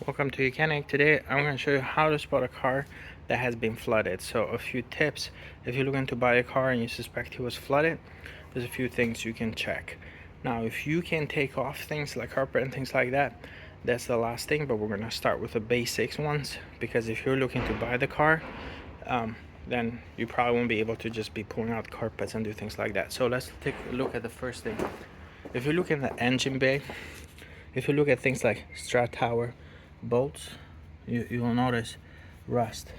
Welcome to YOUCANIC. Today I'm going to show you how to spot a car that has been flooded. So a few tips. If you're looking to buy a car and you suspect it was flooded, there's a few things you can check. Now if you can take off things like carpet and things like that, that's the last thing, but we're going to start with the basics ones, because if you're looking to buy the car, then you probably won't be able to just be pulling out carpets and do things like that. So let's take a look at the first thing. If you look in the engine bay, if you look at things like strut tower bolts, you will notice rust.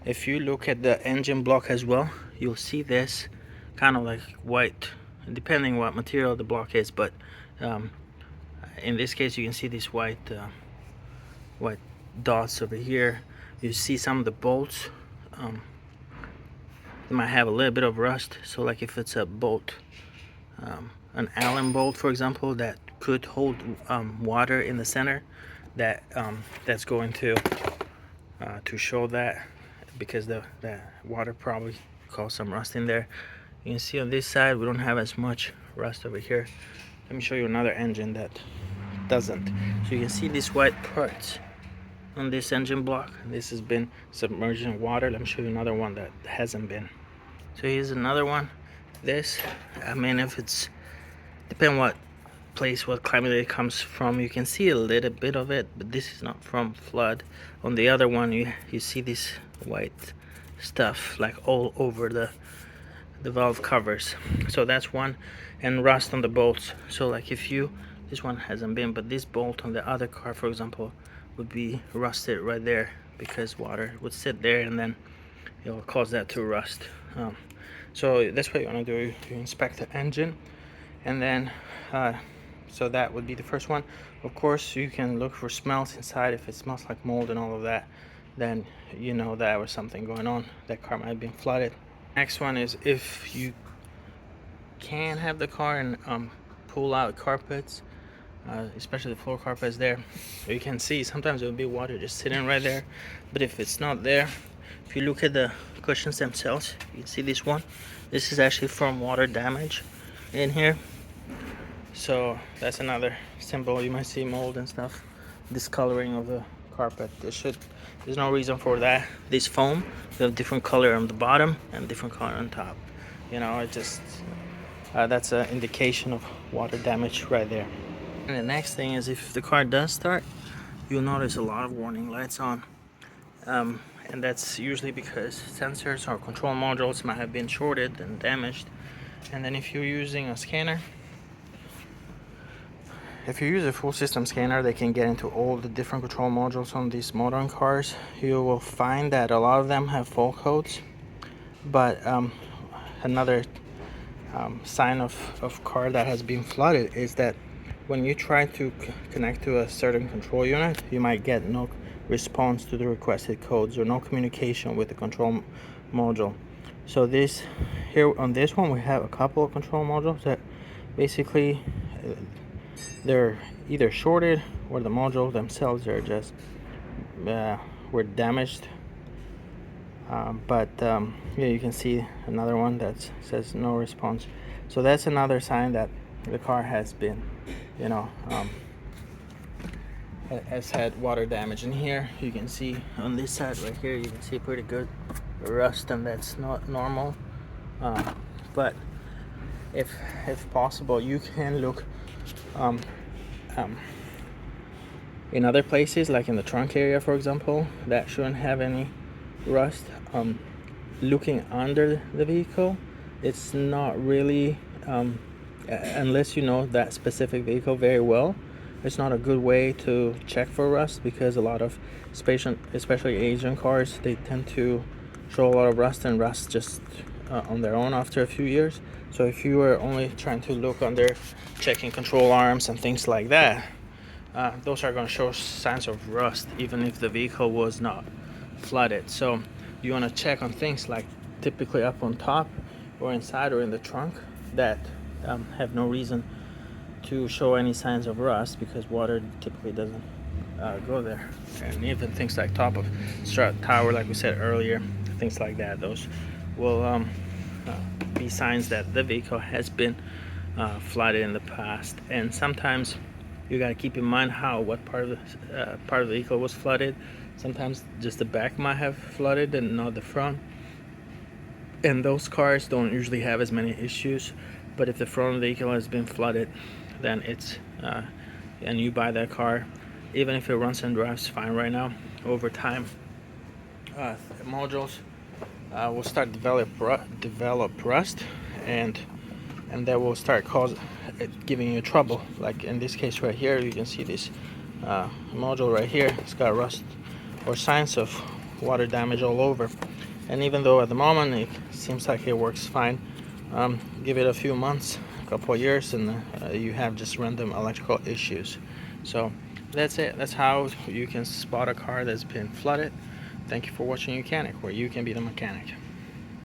If you look at the engine block as well, you'll see this kind of like white, depending what material the block is, but in this case you can see these white dots over here. You see some of the bolts, they might have a little bit of rust. So like if it's a bolt, an Allen bolt for example, that could hold water in the center, that's going to show that, because the water probably caused some rust in there. You can see on this side we don't have as much rust over here. Let me show you another engine that doesn't. So you can see these white parts on this engine block. This has been submerged in water. Let me show you another one that hasn't been. So here's another one. This, I mean, if it's depend what place, what climate it comes from, you can see a little bit of it, but this is not from flood. On the other one you see this white stuff like all over the valve covers. So that's one. And rust on the bolts. So like if you, this one hasn't been, but this bolt on the other car for example would be rusted right there, because water would sit there and then it will cause that to rust. So that's what you want to do. You inspect the engine, and then so that would be the first one. Of course you can look for smells inside. If it smells like mold and all of that, then you know that was something going on. That car might have been flooded. Next one is if you can have the car and pull out carpets, especially the floor carpets there. You can see sometimes there will be water just sitting right there, but if it's not there, if you look at the cushions themselves, you can see this one. This is actually from water damage in here. So that's another symbol. You might see mold and stuff, discoloring of the carpet. There's no reason for that. This foam, they have different color on the bottom and different color on top. You know, it just that's an indication of water damage right there. And the next thing is, if the car does start, you'll notice a lot of warning lights on, and that's usually because sensors or control modules might have been shorted and damaged. And then if you're using a scanner, if you use a full system scanner, they can get into all the different control modules on these modern cars. You will find that a lot of them have fault codes, but another sign of car that has been flooded is that when you try to connect to a certain control unit, you might get no response to the requested codes or no communication with the control module. So this here on this one, we have a couple of control modules that basically they're either shorted or the modules themselves are just were damaged. Yeah, you can see another one that says no response. So that's another sign that the car has been, you know, has had water damage. In here you can see on this side right here, you can see pretty good rust, and that's not normal. But if possible, you can look in other places, like in the trunk area for example, that shouldn't have any rust. Looking under the vehicle, it's not really unless you know that specific vehicle very well, it's not a good way to check for rust, because a lot of especially Asian cars, they tend to show a lot of rust, and rust just on their own after a few years. So if you are only trying to look under, checking control arms and things like that, those are going to show signs of rust even if the vehicle was not flooded. So you want to check on things like typically up on top or inside or in the trunk that have no reason to show any signs of rust, because water typically doesn't go there. And even things like top of strut tower, like we said earlier, things like that, those will be signs that the vehicle has been flooded in the past. And sometimes You got to keep in mind what part of the vehicle was flooded. Sometimes just the back might have flooded and not the front. And those cars don't usually have as many issues. But if the front of the vehicle has been flooded, then it's and you buy that car, even if it runs and drives fine right now, over time, modules will start develop rust, and that will start giving you trouble. Like in this case right here, you can see this module right here. It's got rust or signs of water damage all over. And even though at the moment it seems like it works fine, give it a few months, a couple of years, and you have just random electrical issues. So that's it. That's how you can spot a car that's been flooded. Thank you for watching YOUCANIC, where you can be the mechanic.